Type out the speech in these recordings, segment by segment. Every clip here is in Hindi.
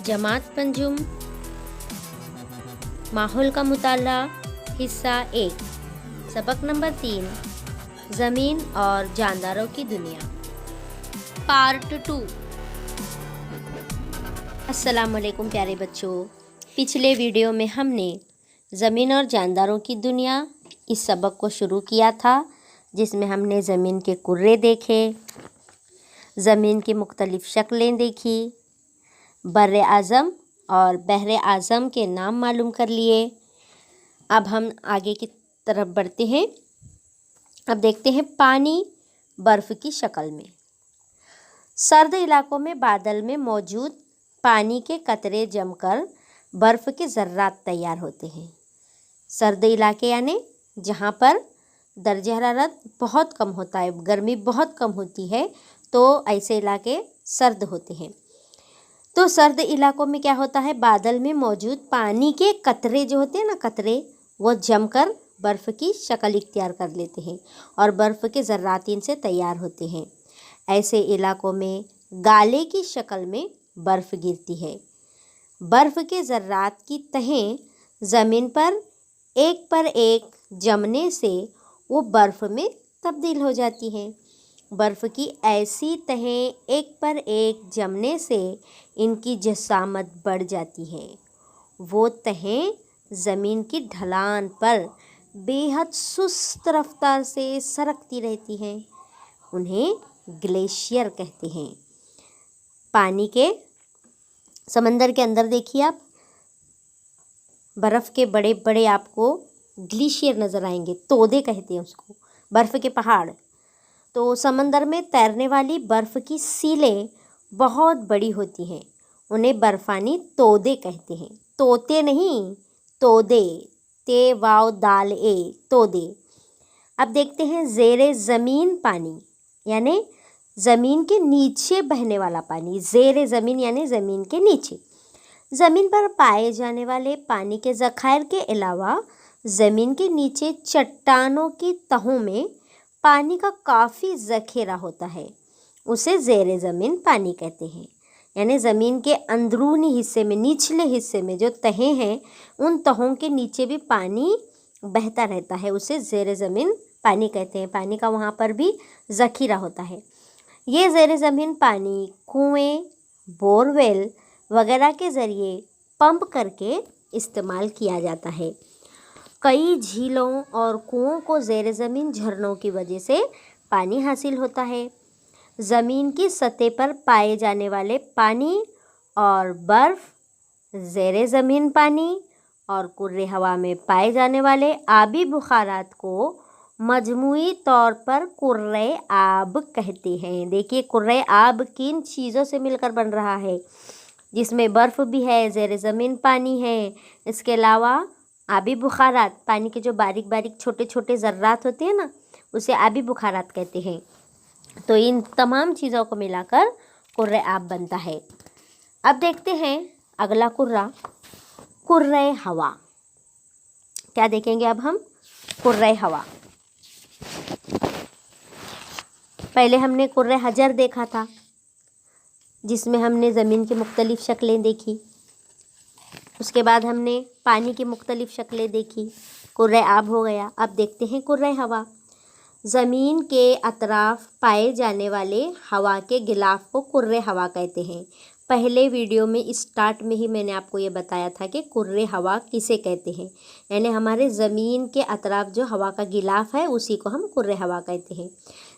जमात पंजुम माहौल का मुताला हिस्सा 1 सबक नंबर 3 ज़मीन और जानदारों की दुनिया पार्ट 2। अस्सलाम वालेकुम प्यारे बच्चों, पिछले वीडियो में हमने ज़मीन और जानदारों की दुनिया इस सबक को शुरू किया था, जिसमें हमने ज़मीन के कुर्रे देखे, ज़मीन की मुख्तलिफ़ शक्लें देखी, बर्रे आज़म और बहरे आज़म के नाम मालूम कर लिए। अब हम आगे की तरफ बढ़ते हैं। अब देखते हैं पानी बर्फ़ की शक्ल में। सर्द इलाकों में बादल में मौजूद पानी के कतरे जमकर बर्फ़ के ज़र्रात तैयार होते हैं। सर्द इलाके यानी जहाँ पर दर्जे हरारत बहुत कम होता है, गर्मी बहुत कम होती है, तो ऐसे इलाके सर्द होते हैं। तो सर्द इलाकों में क्या होता है, बादल में मौजूद पानी के कतरे जो होते हैं ना, कतरे वो जमकर बर्फ़ की शक्ल इख्तियार कर लेते हैं और बर्फ़ के ज़र्रात इनसे तैयार होते हैं। ऐसे इलाकों में गाले की शक्ल में बर्फ़ गिरती है। बर्फ़ के ज़र्रात की तहें ज़मीन पर एक जमने से वो बर्फ़ में तब्दील हो जाती हैं। बर्फ़ की ऐसी तहें एक पर एक जमने से इनकी जसामत बढ़ जाती है। वो तहें ज़मीन की ढलान पर बेहद सुस्त रफ्तार से सरकती रहती हैं। उन्हें ग्लेशियर कहते हैं। पानी के समंदर के अंदर देखिए आप, बर्फ़ के बड़े बड़े आपको ग्लेशियर नज़र आएंगे, तोदे कहते हैं उसको, बर्फ़ के पहाड़। तो समंदर में तैरने वाली बर्फ़ की सीलें बहुत बड़ी होती हैं, उन्हें बर्फ़ानी तोदे कहते हैं। तोते नहीं, तोदे, ते वाव दाल ए, तोदे। अब देखते हैं ज़ेरे ज़मीन पानी यानी ज़मीन के नीचे बहने वाला पानी। ज़ेरे ज़मीन यानी ज़मीन के नीचे। ज़मीन पर पाए जाने वाले पानी के ज़खायर के अलावा ज़मीन के नीचे चट्टानों की तहों में पानी का काफ़ी ज़ख़ीरा होता है, उसे ज़ेरे ज़मीन पानी कहते हैं। यानी ज़मीन के अंदरूनी हिस्से में, निचले हिस्से में जो तहें हैं, उन तहों के नीचे भी पानी बहता रहता है, उसे ज़ेरे ज़मीन पानी कहते हैं। पानी का वहाँ पर भी ज़ख़ीरा होता है। ये ज़ेरे ज़मीन पानी कुएँ, बोरवेल वगैरह के ज़रिए पंप करके इस्तेमाल किया जाता है। कई झीलों और कुओं को ज़ेरे ज़मीन झरनों की वजह से पानी हासिल होता है। ज़मीन की सतह पर पाए जाने वाले पानी और बर्फ़, ज़ेरे ज़मीन पानी और कुर्रे हवा में पाए जाने वाले आबी बुखारात को मजमूई तौर पर कुर्रे आब कहते हैं। देखिए, कुर्रे आब किन चीज़ों से मिलकर बन रहा है, जिसमें बर्फ़ भी है, ज़ेरे ज़मीन पानी है, इसके अलावा आबी बुखारात, पानी के जो बारीक बारीक छोटे छोटे ज़र्रात होते हैं ना, उसे आबी बुखारात कहते हैं। तो इन तमाम चीज़ों को मिलाकर कुर्रे आब बनता है। अब देखते हैं अगला कुर्रा, कुर्रे हवा। क्या देखेंगे अब हम? कुर्रे हवा। पहले हमने कुर्रे हजर देखा था, जिसमें हमने ज़मीन की मुख्तलिफ़ शक्लें देखी। उसके बाद हमने पानी की मुख्तलिफ़ शक्लें देखी, कुर्रे आब हो गया। अब देखते हैं कुर्रे हवा। ज़मीन के अतराफ़ पाए जाने वाले हवा के गिलाफ को कुर्रे हवा कहते हैं। पहले वीडियो में स्टार्ट में ही मैंने आपको ये बताया था कि कुर्रे हवा किसे कहते हैं, यानी हमारे ज़मीन के अतराफ़ जो हवा का गिलाफ है, उसी को हम कुर्रे हवा कहते हैं।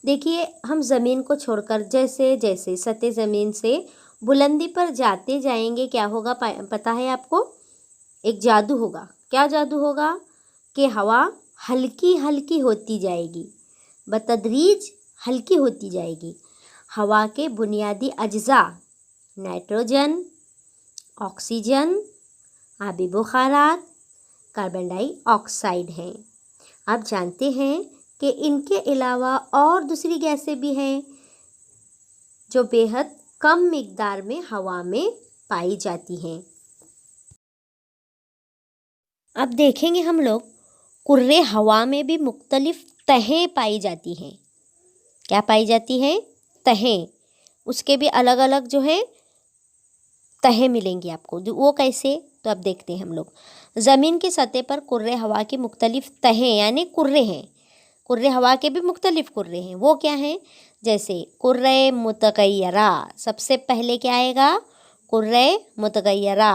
देखिए, हम ज़मीन को छोड़कर जैसे जैसे सतह ज़मीन से बुलंदी पर जाते जाएंगे, क्या होगा पता है आपको? एक जादू होगा। क्या जादू होगा? कि हवा हल्की हल्की होती जाएगी, बतदरीज हल्की होती जाएगी। हवा के बुनियादी अज्जा नाइट्रोजन, ऑक्सीजन, आबी बुखारात, कार्बन डाइऑक्साइड हैं। आप जानते हैं कि इनके अलावा और दूसरी गैसें भी हैं जो बेहद कम मिकदार में हवा में पाई जाती हैं। अब देखेंगे हम लोग, कुर्रे हवा में भी मुख्तलिफ़ तहें पाई जाती हैं। क्या पाई जाती हैं? तहें। उसके भी अलग अलग जो है तहें मिलेंगी आपको। वो कैसे, तो अब देखते हैं हम लोग। ज़मीन की सतह पर कुर्रे हवा की मुख्तलिफ तहें यानी कुर्रे हैं। कुर्रे हवा के भी मुख्तलिफ कुर्रे हैं। वो क्या हैं? जैसे कुर्रे मुतगय्यरा, सबसे पहले क्या आएगा? कुर्रे मुतगय्यरा।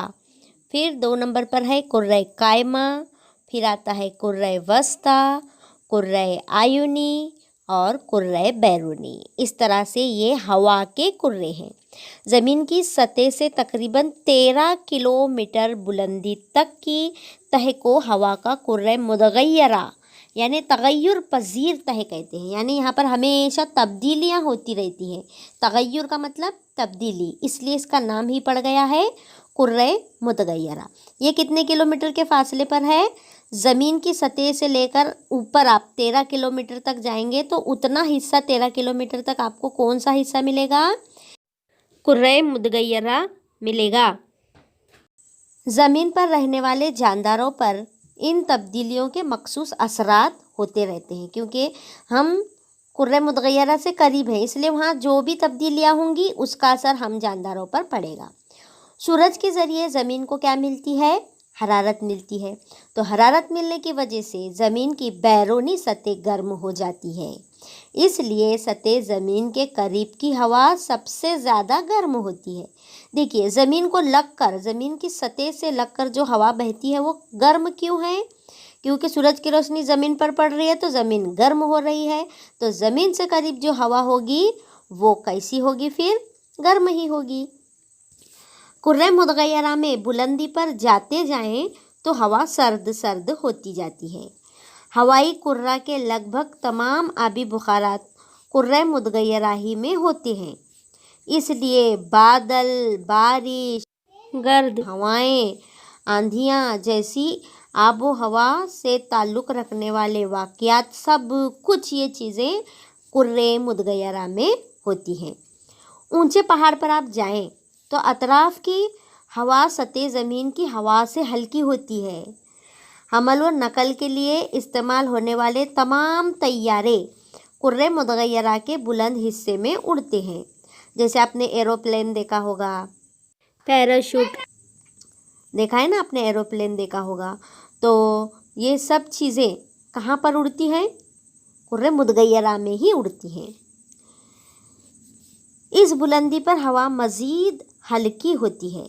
फिर 2 नंबर पर है कुर्रे कायमा, फिर आता है कुर्रे वस्ता, कुर्रे आयुनी और कुर्रे बैरूनी। इस तरह से ये हवा के कुर्रे हैं। ज़मीन की सतह से तकरीबन 13 किलोमीटर बुलंदी तक की तह को हवा का कुर्रे मुतगय्यरा यानी तगय्युर पजीर तह कहते हैं। यानी यहाँ पर हमेशा तब्दीलियाँ होती रहती हैं। तगय्युर का मतलब तब्दीली, इसलिए इसका नाम ही पड़ गया है कुर्रे मुतगय्यरा। ये कितने किलोमीटर के फासले पर है? ज़मीन की सतह से लेकर ऊपर आप 13 किलोमीटर तक जाएंगे तो उतना हिस्सा 13 किलोमीटर तक आपको कौन सा हिस्सा मिलेगा? कुर्रे मुतगय्यरा मिलेगा। ज़मीन पर रहने वाले जानदारों पर इन तब्दीलियों के मखसूस असरात होते रहते हैं, क्योंकि हम कुर्रे मुतगय्यरा से करीब हैं, इसलिए वहाँ जो भी तब्दीलियाँ होंगी उसका असर हम जानदारों पर पड़ेगा। सूरज के ज़रिए ज़मीन को क्या मिलती है? हरारत मिलती है। तो हरारत मिलने की वजह से ज़मीन की बैरूनी सतह गर्म हो जाती है, इसलिए सतह ज़मीन के करीब की हवा सबसे ज़्यादा गर्म होती है। देखिए, ज़मीन को लगकर, ज़मीन की सतह से लगकर जो हवा बहती है वो गर्म क्यों है? क्योंकि सूरज की रोशनी ज़मीन पर पड़ रही है तो ज़मीन गर्म हो रही है। तो ज़मीन से करीब जो हवा होगी वो कैसी होगी? फिर गर्म ही होगी। कुर्रे मुतगय्यरा में बुलंदी पर जाते जाएं तो हवा सर्द सर्द होती जाती है। हवाई कुर्रा के लगभग तमाम आबी बुखारात कुर्रे मुतगय्यरा ही में होते हैं, इसलिए बादल, बारिश, गर्द हवाएं, आंधियाँ जैसी आबो हवा से ताल्लुक़ रखने वाले वाक़यात सब कुछ ये चीज़ें कुर्रे मुतगय्यरा में होती हैं। ऊंचे पहाड़ पर आप जाएं तो अतराफ़ की हवा सतह ज़मीन की हवा से हल्की होती है। हमल व नकल के लिए इस्तेमाल होने वाले तमाम तैयारे कुर्रे मुतगय्यरा के बुलंद हिस्से में उड़ते हैं। जैसे आपने एरोप्लेन देखा होगा, पैराशूट देखा है ना आपने, एरोप्लेन देखा होगा। तो ये सब चीज़ें कहाँ पर उड़ती हैं? कुर्रे मुतगय्यरा में ही उड़ती हैं। इस बुलंदी पर हवा मज़ीद हल्की होती है।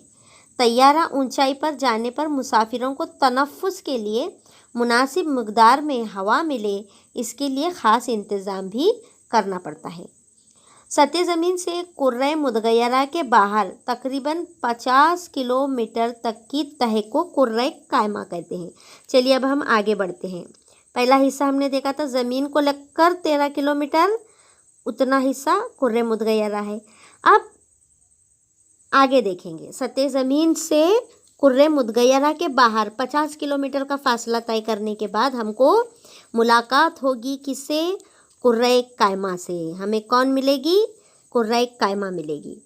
तैयारा ऊंचाई पर जाने पर मुसाफिरों को तनफ़्फ़ुस के लिए मुनासिब मकदार में हवा मिले, इसके लिए ख़ास इंतज़ाम भी करना पड़ता है। सतह ज़मीन से कुर्रे मुतगय्यरा के बाहर तकरीबन 50 किलोमीटर तक की तह को कुर्रे कायमा कहते हैं। चलिए अब हम आगे बढ़ते हैं। पहला हिस्सा हमने देखा था ज़मीन को लगकर 13 किलोमीटर, उतना हिस्सा कुर्रे मुतगय्यरा है। अब आगे देखेंगे, सतह ज़मीन से कुर्रे मुतगय्यरा के बाहर 50 किलोमीटर का फासला तय करने के बाद हमको मुलाकात होगी किससे? कुर्रे कायमा से। हमें कौन मिलेगी? कुर्रे कायमा मिलेगी।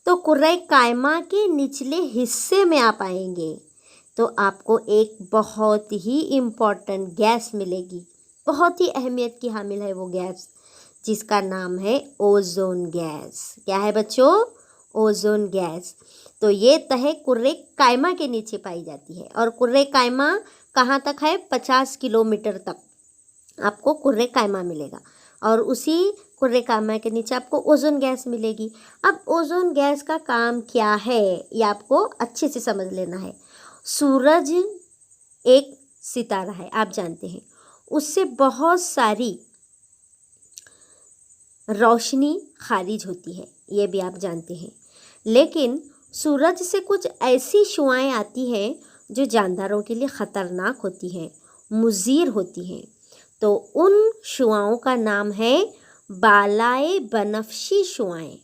तो कुर्रे कायमा के निचले हिस्से में आप आएंगे तो आपको एक बहुत ही इम्पॉर्टेंट गैस मिलेगी, बहुत ही अहमियत की हामिल है वो गैस, जिसका नाम है ओजोन गैस। क्या है बच्चों? Ozone gas. तो ये तह कुर्रे कायमा के नीचे पाई जाती है और कुर्रे कायमा कहाँ तक है? 50 किलोमीटर तक आपको कुर्रे कायमा मिलेगा और उसी कुर्रे कायमा के नीचे आपको ओजोन गैस मिलेगी। अब ओजोन गैस का काम क्या है ये आपको अच्छे से समझ लेना है। सूरज एक सितारा है, आप जानते हैं, उससे बहुत सारी रोशनी खारिज होती है, ये भी आप जानते हैं। लेकिन सूरज से कुछ ऐसी शुआएं आती हैं जो जानदारों के लिए ख़तरनाक होती हैं, मुज़ीर होती हैं। तो उन शुआओं का नाम है बालाए बनफशी शुआएं,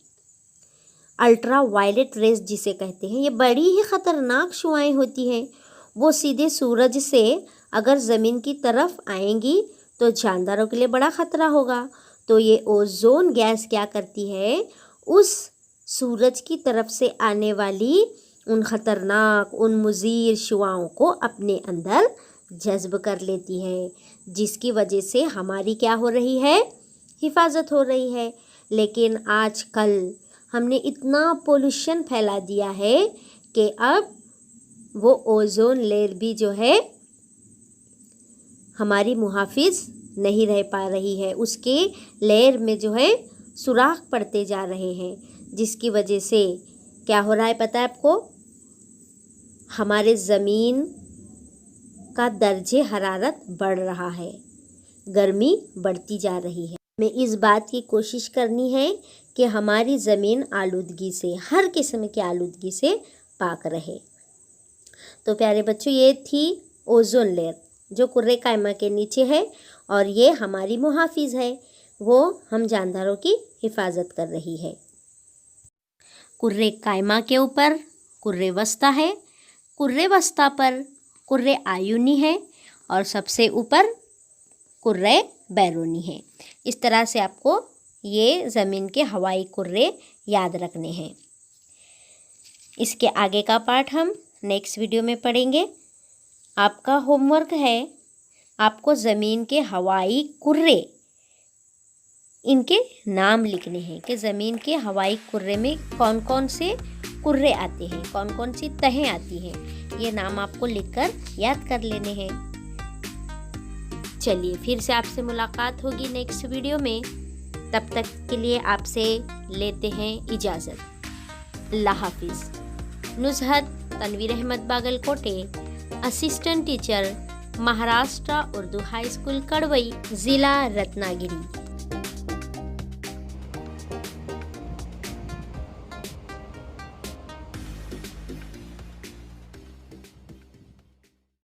अल्ट्रा वायलेट रेस जिसे कहते हैं। ये बड़ी ही ख़तरनाक शुआएं होती हैं। वो सीधे सूरज से अगर ज़मीन की तरफ आएंगी तो जानदारों के लिए बड़ा ख़तरा होगा। तो ये ओजोन गैस क्या करती है? उस सूरज की तरफ से आने वाली उन ख़तरनाक, उन मुज़ीर शुआओं को अपने अंदर जज़्ब कर लेती है, जिसकी वजह से हमारी क्या हो रही है? हिफाजत हो रही है। लेकिन आजकल हमने इतना पोल्यूशन फैला दिया है कि अब वो ओजोन लेयर भी जो है हमारी मुहाफिज नहीं रह पा रही है। उसके लेयर में जो है सुराख पड़ते जा रहे हैं, जिसकी वजह से क्या हो रहा है पता है आपको? हमारे ज़मीन का दर्जे हरारत बढ़ रहा है, गर्मी बढ़ती जा रही है। हमें इस बात की कोशिश करनी है कि हमारी ज़मीन आलूदगी से, हर किस्म की आलूदगी से पाक रहे। तो प्यारे बच्चों, ये थी ओजोन लेयर जो कुर्रे कायमा के नीचे है और ये हमारी मुहाफिज है, वो हम जानदारों की हिफाजत कर रही है। कुर्रे कायमा के ऊपर कुर्रे वस्ता है, कुर्रे वस्ता पर कुर्रे आयुनी है और सबसे ऊपर कुर्रे बैरूनी है। इस तरह से आपको ये ज़मीन के हवाई कुर्रे याद रखने हैं। इसके आगे का पार्ट हम नेक्स्ट वीडियो में पढ़ेंगे। आपका होमवर्क है, आपको ज़मीन के हवाई कुर्रे, इनके नाम लिखने हैं कि ज़मीन के हवाई कुर्रे में कौन कौन से कुर्रे आते हैं, कौन कौन सी तहें आती हैं। ये नाम आपको लिखकर याद कर लेने हैं। चलिए फिर से आपसे मुलाकात होगी नेक्स्ट वीडियो में। तब तक के लिए आपसे लेते हैं इजाज़त। अल्लाह हाफिज़। Nuzhat Tanveer Ahmed Bagalkote, assistant teacher, Maharashtra Urdu high school Kadwai, ज़िला रत्नागिरी।